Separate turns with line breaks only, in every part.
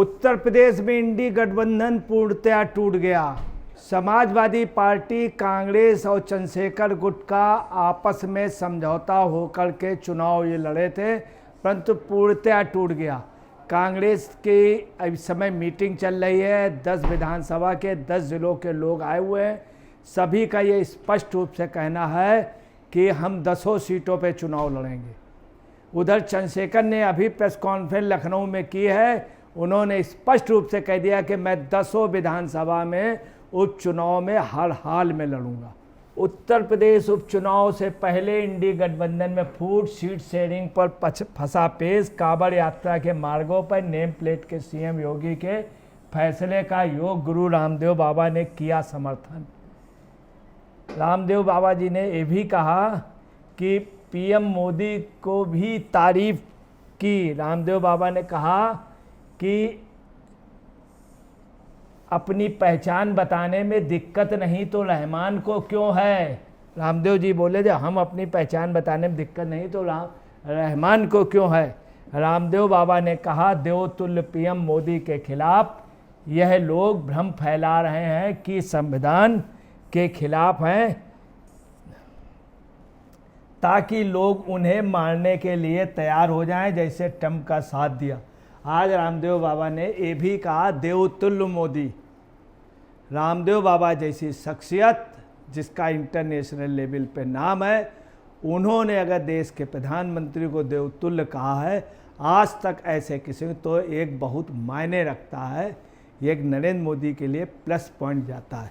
उत्तर प्रदेश में इंडी गठबंधन पूर्णतया टूट गया। समाजवादी पार्टी, कांग्रेस और चंद्रशेखर गुट का आपस में समझौता होकर के चुनाव ये लड़े थे, परंतु पूर्णतया टूट गया। कांग्रेस की इस समय मीटिंग चल रही है। 10 विधानसभा के 10 जिलों के लोग आए हुए हैं। सभी का ये स्पष्ट रूप से कहना है कि हम 10 सीटों पे चुनाव लड़ेंगे। उधर चंद्रशेखर ने अभी प्रेस कॉन्फ्रेंस लखनऊ में की है। उन्होंने स्पष्ट रूप से कह दिया कि मैं 10 विधानसभा में उपचुनाव में हर हाल में लड़ूंगा। उत्तर प्रदेश उपचुनाव से पहले इंडी गठबंधन में फूट, सीट शेयरिंग पर फंसा पेश। कांवड़ यात्रा के मार्गों पर नेम प्लेट के सीएम योगी के फैसले का योग गुरु रामदेव बाबा ने किया समर्थन। रामदेव बाबा जी ने ये भी कहा कि पीएम मोदी को भी तारीफ की। रामदेव बाबा ने कहा कि अपनी पहचान बताने में दिक्कत नहीं तो रहमान को क्यों है। रामदेव जी बोले जब हम अपनी पहचान बताने में दिक्कत नहीं तो रहमान को क्यों है। रामदेव बाबा ने कहा देवतुल्य पीएम मोदी के खिलाफ यह लोग भ्रम फैला रहे हैं कि संविधान के खिलाफ हैं, ताकि लोग उन्हें मारने के लिए तैयार हो जाएं, जैसे ट्रंप का साथ दिया। आज रामदेव बाबा ने ये भी कहा देवतुल्य मोदी। रामदेव बाबा जैसी शख्सियत जिसका इंटरनेशनल लेवल पे नाम है, उन्होंने अगर देश के प्रधानमंत्री को देवतुल्य कहा है आज तक ऐसे किसी, तो एक बहुत मायने रखता है। एक नरेंद्र मोदी के लिए प्लस पॉइंट जाता है।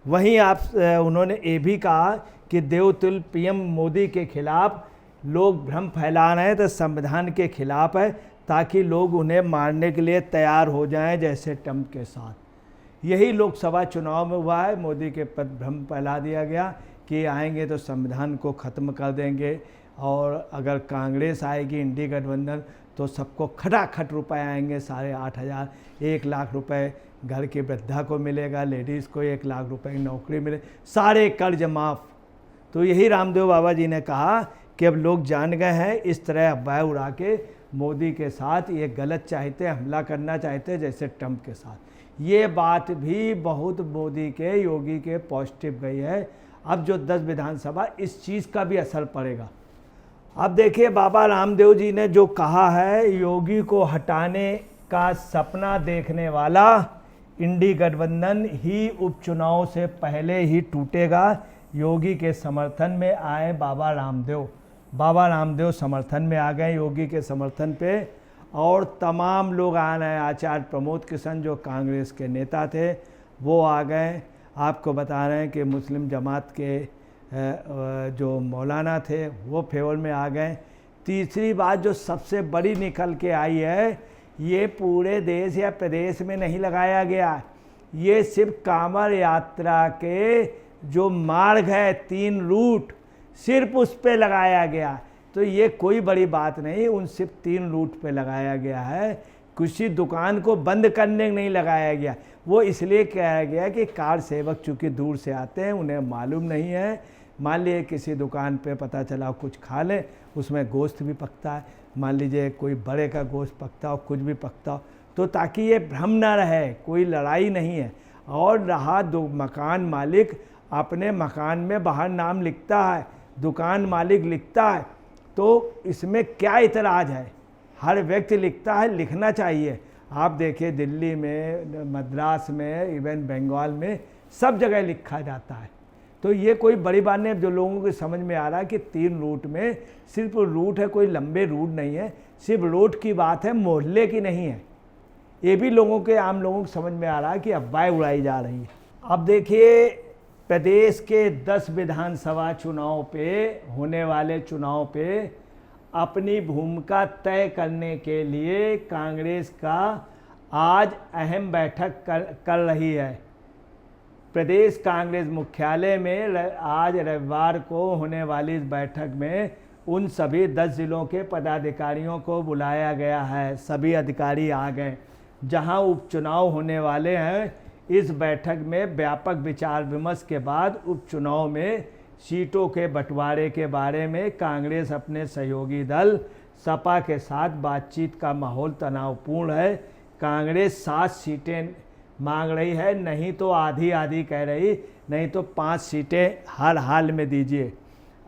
वहीं उन्होंने ये भी कहा कि देवतुल्य पीएम मोदी के खिलाफ लोग भ्रम फैला रहे हैं तो संविधान के खिलाफ है, ताकि लोग उन्हें मारने के लिए तैयार हो जाएं, जैसे ट्रंप के साथ। यही लोकसभा चुनाव में हुआ है। मोदी के पद भ्रम फैला दिया गया कि आएंगे तो संविधान को ख़त्म कर देंगे, और अगर कांग्रेस आएगी इंडी गठबंधन तो सबको खटाखट रुपए आएंगे, 8,500, 1 लाख रुपए घर की वृद्धा को मिलेगा, लेडीज़ को 1 लाख रुपए की नौकरी मिले, सारे कर्ज माफ़। तो यही रामदेव बाबा जी ने कहा कि अब लोग जान गए हैं, इस तरह अफवाह उड़ा के मोदी के साथ ये गलत चाहते, हमला करना चाहते, जैसे ट्रंप के साथ। ये बात भी बहुत मोदी के, योगी के पॉजिटिव गई है। अब जो 10 विधानसभा, इस चीज़ का भी असर पड़ेगा। अब देखिए बाबा रामदेव जी ने जो कहा है, योगी को हटाने का सपना देखने वाला इंडी गठबंधन ही उपचुनाव से पहले ही टूटेगा। योगी के समर्थन में आए बाबा रामदेव समर्थन में आ गए योगी के समर्थन पे, और तमाम लोग आ रहे हैं। आचार्य प्रमोद किशन जो कांग्रेस के नेता थे वो आ गए। आपको बता रहे हैं कि मुस्लिम जमात के जो मौलाना थे वो फेवर में आ गए। तीसरी बात जो सबसे बड़ी निकल के आई है, ये पूरे देश या प्रदेश में नहीं लगाया गया, ये सिर्फ कांवड़ यात्रा के जो मार्ग है, 3 रूट, सिर्फ उस पे लगाया गया। तो ये कोई बड़ी बात नहीं, उन सिर्फ 3 रूट पे लगाया गया है। किसी दुकान को बंद करने नहीं लगाया गया। वो इसलिए कहा गया कि कार सेवक चूँकि दूर से आते हैं, उन्हें मालूम नहीं है। मान लीजिए किसी दुकान पे पता चला कुछ खा लें, उसमें गोश्त भी पकता है, मान लीजिए कोई बड़े का गोश्त पकता हो, कुछ भी पकता हो, तो ताकि ये भ्रम ना रहे, कोई लड़ाई नहीं है। और रहा मकान मालिक अपने मकान में बाहर नाम लिखता है, दुकान मालिक लिखता है, तो इसमें क्या इतराज़ है। हर व्यक्ति लिखता है, लिखना चाहिए। आप देखिए दिल्ली में, मद्रास में, इवन बंगाल में सब जगह लिखा जाता है। तो ये कोई बड़ी बात नहीं। जो लोगों को समझ में आ रहा है कि 3 रूट में सिर्फ रूट है, कोई लंबे रूट नहीं है, सिर्फ रोड की बात है, मोहल्ले की नहीं है। ये भी लोगों के, आम लोगों को समझ में आ रहा है कि अफवाह उड़ाई जा रही है। अब देखिए प्रदेश के 10 विधानसभा चुनाव पे, होने वाले चुनाव पे अपनी भूमिका तय करने के लिए कांग्रेस का आज अहम बैठक कर रही है। प्रदेश कांग्रेस मुख्यालय में आज रविवार को होने वाली इस बैठक में उन सभी 10 जिलों के पदाधिकारियों को बुलाया गया है। सभी अधिकारी आ गए। जहां उपचुनाव होने वाले हैं, इस बैठक में व्यापक विचार विमर्श के बाद उपचुनाव में सीटों के बंटवारे के बारे में कांग्रेस अपने सहयोगी दल सपा के साथ बातचीत का माहौल तनावपूर्ण है, कांग्रेस 7 सीटें मांग रही है, नहीं तो आधी आधी कह रही, नहीं तो 5 सीटें हर हाल में दीजिए।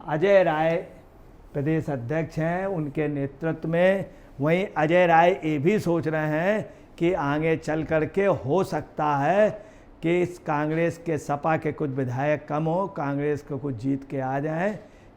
अजय राय प्रदेश अध्यक्ष हैं, उनके नेतृत्व में। वहीं अजय राय ये भी सोच रहे हैं कि आगे चल करके हो सकता है कि इस कांग्रेस के सपा के कुछ विधायक कम हो, कांग्रेस को कुछ जीत के आ जाएं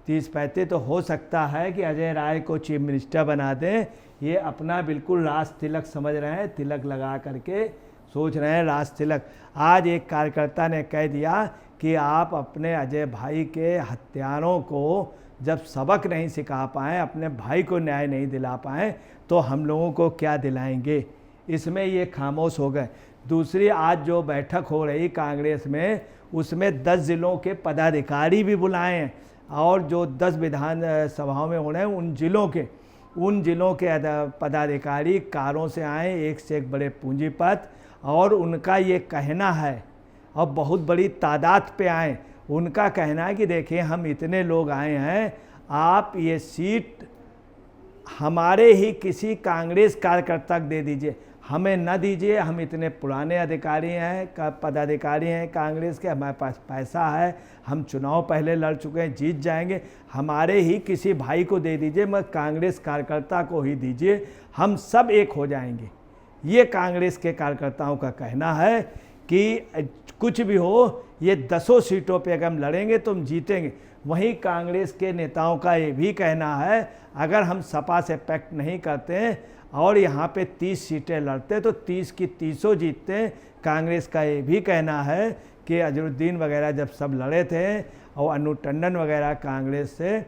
30-35, तो हो सकता है कि अजय राय को चीफ मिनिस्टर बना दें। ये अपना बिल्कुल राज तिलक समझ रहे हैं, तिलक लगा करके सोच रहे हैं राज तिलक। आज एक कार्यकर्ता ने कह दिया कि आप अपने अजय भाई के हत्यारों को जब सबक नहीं सिखा पाएँ, अपने भाई को न्याय नहीं दिला पाएँ, तो हम लोगों को क्या दिलाएंगे। इसमें ये खामोश हो गए। दूसरी, आज जो बैठक हो रही कांग्रेस में, उसमें 10 ज़िलों के पदाधिकारी भी बुलाए हैं, और जो 10 विधान सभाओं में हो रहे हैं उन जिलों के पदाधिकारी कारों से आए, एक से एक बड़े पूंजीपत, और उनका ये कहना है, और बहुत बड़ी तादाद पे आए, उनका कहना है कि देखिए हम इतने लोग आए हैं, आप ये सीट हमारे ही किसी कांग्रेस कार्यकर्ता को दे दीजिए, हमें न दीजिए। हम इतने पुराने अधिकारी हैं, पदाधिकारी हैं कांग्रेस के, हमारे पास पैसा है, हम चुनाव पहले लड़ चुके हैं, जीत जाएंगे, हमारे ही किसी भाई को दे दीजिए, मगर कांग्रेस कार्यकर्ता को ही दीजिए, हम सब एक हो जाएंगे। ये कांग्रेस के कार्यकर्ताओं का कहना है कि कुछ भी हो, ये 10 सीटों पे अगर हम लड़ेंगे तो हम जीतेंगे। वहीं कांग्रेस के नेताओं का ये भी कहना है, अगर हम सपा से पैक्ट नहीं करते और यहाँ पे 30 सीटें लड़ते तो 30 की 30 जीतते। कांग्रेस का ये भी कहना है कि अजहरुद्दीन वगैरह जब सब लड़े थे और अनु टंडन वगैरह कांग्रेस से,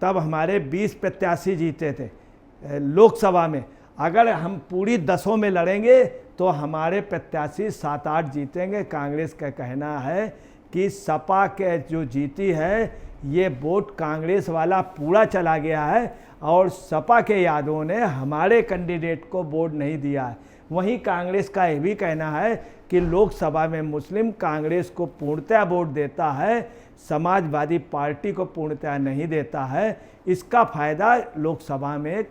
तब हमारे 20 प्रत्याशी जीते थे लोकसभा में। अगर हम पूरी 10 में लड़ेंगे तो हमारे प्रत्याशी 7-8 जीतेंगे। कांग्रेस का कहना है कि सपा के जो जीती है, ये वोट कांग्रेस वाला पूरा चला गया है, और सपा के यादवों ने हमारे कैंडिडेट को वोट नहीं दिया है। वहीं कांग्रेस का यह भी कहना है कि लोकसभा में मुस्लिम कांग्रेस को पूर्णतः वोट देता है, समाजवादी पार्टी को पूर्णतः नहीं देता है। इसका फ़ायदा लोकसभा में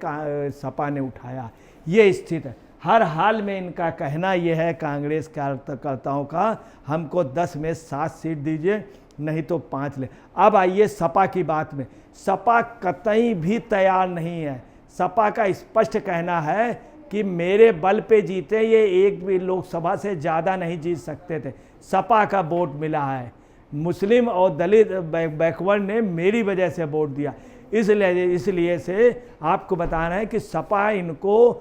सपा ने उठाया। ये स्थिति है। हर हाल में इनका कहना यह है कांग्रेस कार्यकर्ताओं का, हमको 10 में 7 सीट दीजिए, नहीं तो 5 ले। अब आइए सपा की बात में। सपा कतई भी तैयार नहीं है। सपा का स्पष्ट कहना है कि मेरे बल पे जीते, ये एक भी लोकसभा से ज़्यादा नहीं जीत सकते थे। सपा का वोट मिला है, मुस्लिम और दलित बैकवर्ड ने मेरी वजह से वोट दिया। इसलिए से आपको बताना है कि सपा इनको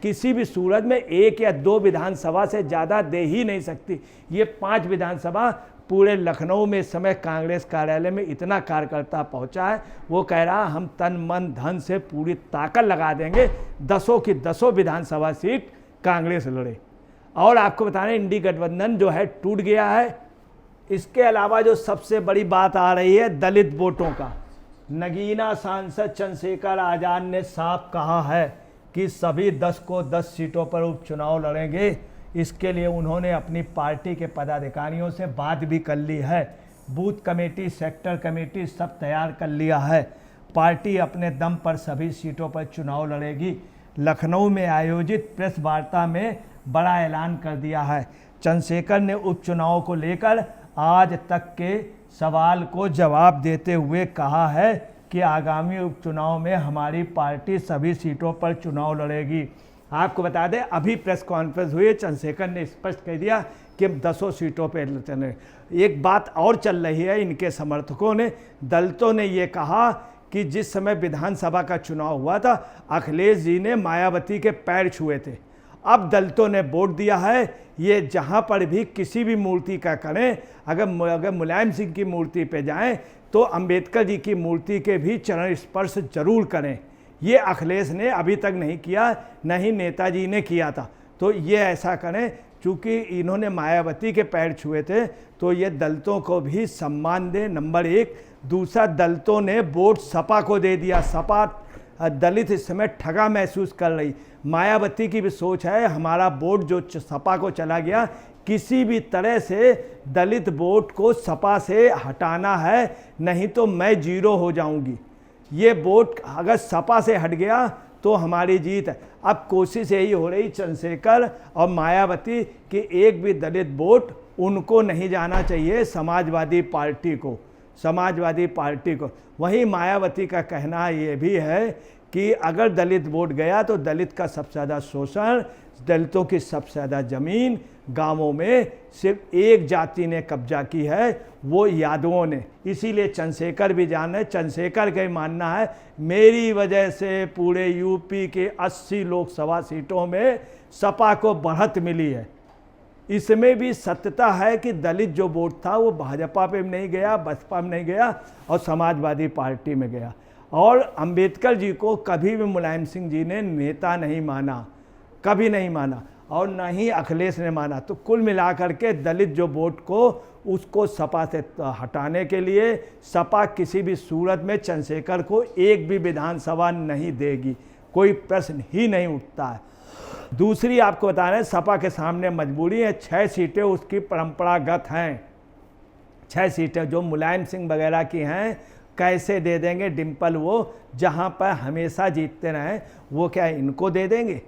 किसी भी सूरत में 1 या 2 विधानसभा से ज़्यादा दे ही नहीं सकती। ये 5 विधानसभा पूरे लखनऊ में इस समय कांग्रेस कार्यालय में इतना कार्यकर्ता पहुंचा है, वो कह रहा हम तन मन धन से पूरी ताकत लगा देंगे, 10 की 10 विधानसभा सीट कांग्रेस लड़े। और आपको बताना, इंडी गठबंधन जो है टूट गया है। इसके अलावा जो सबसे बड़ी बात आ रही है दलित वोटों का, नगीना सांसद चंद्रशेखर आज़ाद ने साफ कहा है कि सभी 10 को 10 सीटों पर उपचुनाव लड़ेंगे। इसके लिए उन्होंने अपनी पार्टी के पदाधिकारियों से बात भी कर ली है। बूथ कमेटी, सेक्टर कमेटी सब तैयार कर लिया है। पार्टी अपने दम पर सभी सीटों पर चुनाव लड़ेगी। लखनऊ में आयोजित प्रेस वार्ता में बड़ा ऐलान कर दिया है। चंद्रशेखर ने उपचुनाव को लेकर आज तक के सवाल को जवाब देते हुए कहा है कि आगामी उपचुनाव में हमारी पार्टी सभी सीटों पर चुनाव लड़ेगी। आपको बता दें, अभी प्रेस कॉन्फ्रेंस हुई, चंद्रशेखर ने स्पष्ट कह दिया कि हम 10 सीटों पर चले। एक बात और चल रही है, इनके समर्थकों ने, दलितों ने ये कहा कि जिस समय विधानसभा का चुनाव हुआ था, अखिलेश जी ने मायावती के पैर छुए थे। अब दलितों ने वोट दिया है, ये जहाँ पर भी किसी भी मूर्ति का करें, अगर मुलायम सिंह की मूर्ति पे जाएं तो अंबेडकर जी की मूर्ति के भी चरण स्पर्श जरूर करें। ये अखिलेश ने अभी तक नहीं किया, न ही नेताजी ने किया था, तो ये ऐसा करें। चूँकि इन्होंने मायावती के पैर छुए थे, तो ये दलितों को भी सम्मान दें, नंबर 1। दूसरा, दलितों ने वोट सपा को दे दिया। सपा दलित इस समय ठगा महसूस कर रही। मायावती की भी सोच है, हमारा वोट जो सपा को चला गया, किसी भी तरह से दलित वोट को सपा से हटाना है, नहीं तो मैं 0 हो जाऊंगी। ये वोट अगर सपा से हट गया तो हमारी जीत है। अब कोशिश यही हो रही चंद्रशेखर और मायावती कि एक भी दलित वोट उनको नहीं जाना चाहिए, समाजवादी पार्टी को, समाजवादी पार्टी को। वहीं मायावती का कहना ये भी है कि अगर दलित वोट गया तो दलित का सबसे ज़्यादा शोषण, दलितों की सबसे ज़्यादा ज़मीन गांवों में सिर्फ एक जाति ने कब्जा की है, वो यादवों ने। इसीलिए चंद्रशेखर भी जाने, चंद्रशेखर का मानना है मेरी वजह से पूरे यूपी के 80 लोकसभा सीटों में सपा को बढ़त मिली है। इसमें भी सत्यता है कि दलित जो वोट था वो भाजपा पे नहीं गया, बसपा में नहीं गया और समाजवादी पार्टी में गया। और अंबेडकर जी को कभी भी मुलायम सिंह जी ने नेता नहीं माना, कभी नहीं माना, और न ही अखिलेश ने माना। तो कुल मिलाकर के दलित जो वोट को उसको सपा से हटाने के लिए सपा किसी भी सूरत में चंद्रशेखर को एक भी विधानसभा नहीं देगी, कोई प्रश्न ही नहीं उठता है। दूसरी आपको बता रहे हैं, सपा के सामने मजबूरी है, 6 सीटें उसकी परंपरागत हैं, 6 सीटें जो मुलायम सिंह वगैरह की हैं, कैसे दे देंगे डिम्पल, वो जहां पर हमेशा जीतते रहें वो क्या इनको दे देंगे।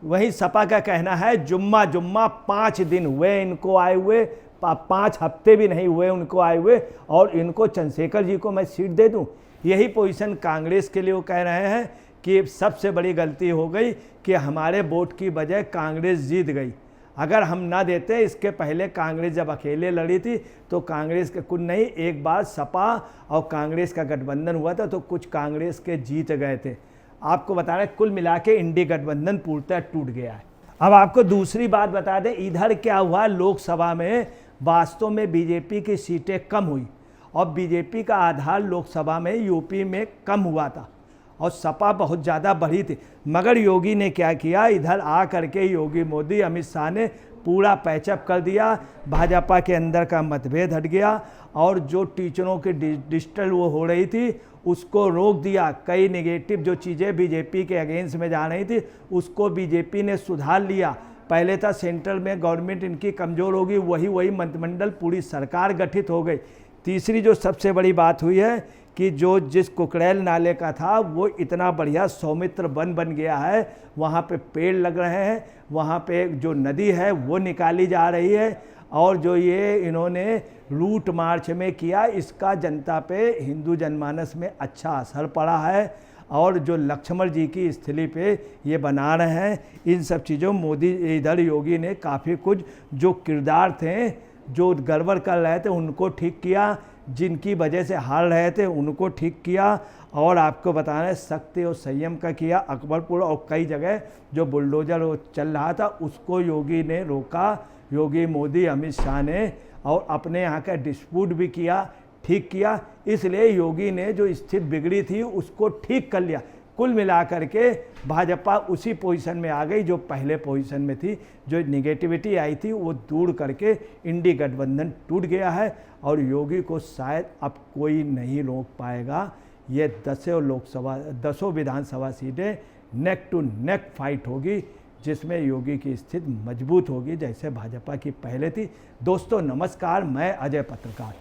वही सपा का कहना है जुम्मा 5 दिन हुए इनको आए हुए, 5 हफ्ते भी नहीं हुए उनको आए हुए, और इनको चंद्रशेखर जी को मैं सीट दे दूं। यही पोजीशन कांग्रेस के लिए वो कह रहे हैं कि सबसे बड़ी गलती हो गई कि हमारे वोट की वजह कांग्रेस जीत गई। अगर हम ना देते, इसके पहले कांग्रेस जब अकेले लड़ी थी तो कांग्रेस के कुछ नहीं, एक बार सपा और कांग्रेस का गठबंधन हुआ था तो कुछ कांग्रेस के जीत गए थे। आपको बता रहे कुल मिला के इंडी गठबंधन पूर्णतः टूट गया है। अब आपको दूसरी बात बता दें, इधर क्या हुआ, लोकसभा में वास्तव में बीजेपी की सीटें कम हुई और बीजेपी का आधार लोकसभा में यूपी में कम हुआ था और सपा बहुत ज़्यादा बढ़ी थी। मगर योगी ने क्या किया, इधर आ करके योगी मोदी अमित शाह ने पूरा पैचअप कर दिया, भाजपा के अंदर का मतभेद हट गया और जो टीचरों की डिजिटल वो हो रही थी उसको रोक दिया। कई नेगेटिव जो चीज़ें बीजेपी के अगेंस्ट में जा रही थी उसको बीजेपी ने सुधार लिया। पहले था सेंट्रल में गवर्नमेंट इनकी कमज़ोर होगी, वही मंत्रिमंडल पूरी सरकार गठित हो गई। तीसरी जो सबसे बड़ी बात हुई है कि जो जिस कुकड़ैल नाले का था वो इतना बढ़िया सौमित्र वन बन गया है, वहाँ पे पेड़ लग रहे हैं, वहाँ पे जो नदी है वो निकाली जा रही है, और जो ये इन्होंने रूट मार्च में किया इसका जनता पे हिंदू जनमानस में अच्छा असर पड़ा है। और जो लक्ष्मण जी की स्थली पे ये बना रहे हैं, इन सब चीज़ों मोदी इधर योगी ने काफ़ी कुछ जो किरदार थे जो गड़बड़ कर रहे थे उनको ठीक किया, जिनकी वजह से हार रहे थे उनको ठीक किया, और आपको बता रहे शक्ति और संयम का किया। अकबरपुर और कई जगह जो बुलडोजर चल रहा था उसको योगी ने रोका, योगी मोदी अमित शाह ने, और अपने यहाँ का डिस्प्यूट भी किया, ठीक किया। इसलिए योगी ने जो स्थिति बिगड़ी थी उसको ठीक कर लिया। कुल मिलाकर के भाजपा उसी पोजीशन में आ गई जो पहले पोजीशन में थी। जो नेगेटिविटी आई थी वो दूर करके इंडी गठबंधन टूट गया है और योगी को शायद अब कोई नहीं रोक पाएगा। ये 10 विधानसभा सीटें नेक टू नेक फाइट होगी, जिसमें योगी की स्थिति मजबूत होगी जैसे भाजपा की पहले थी। दोस्तों नमस्कार, मैं अजय पत्रकार।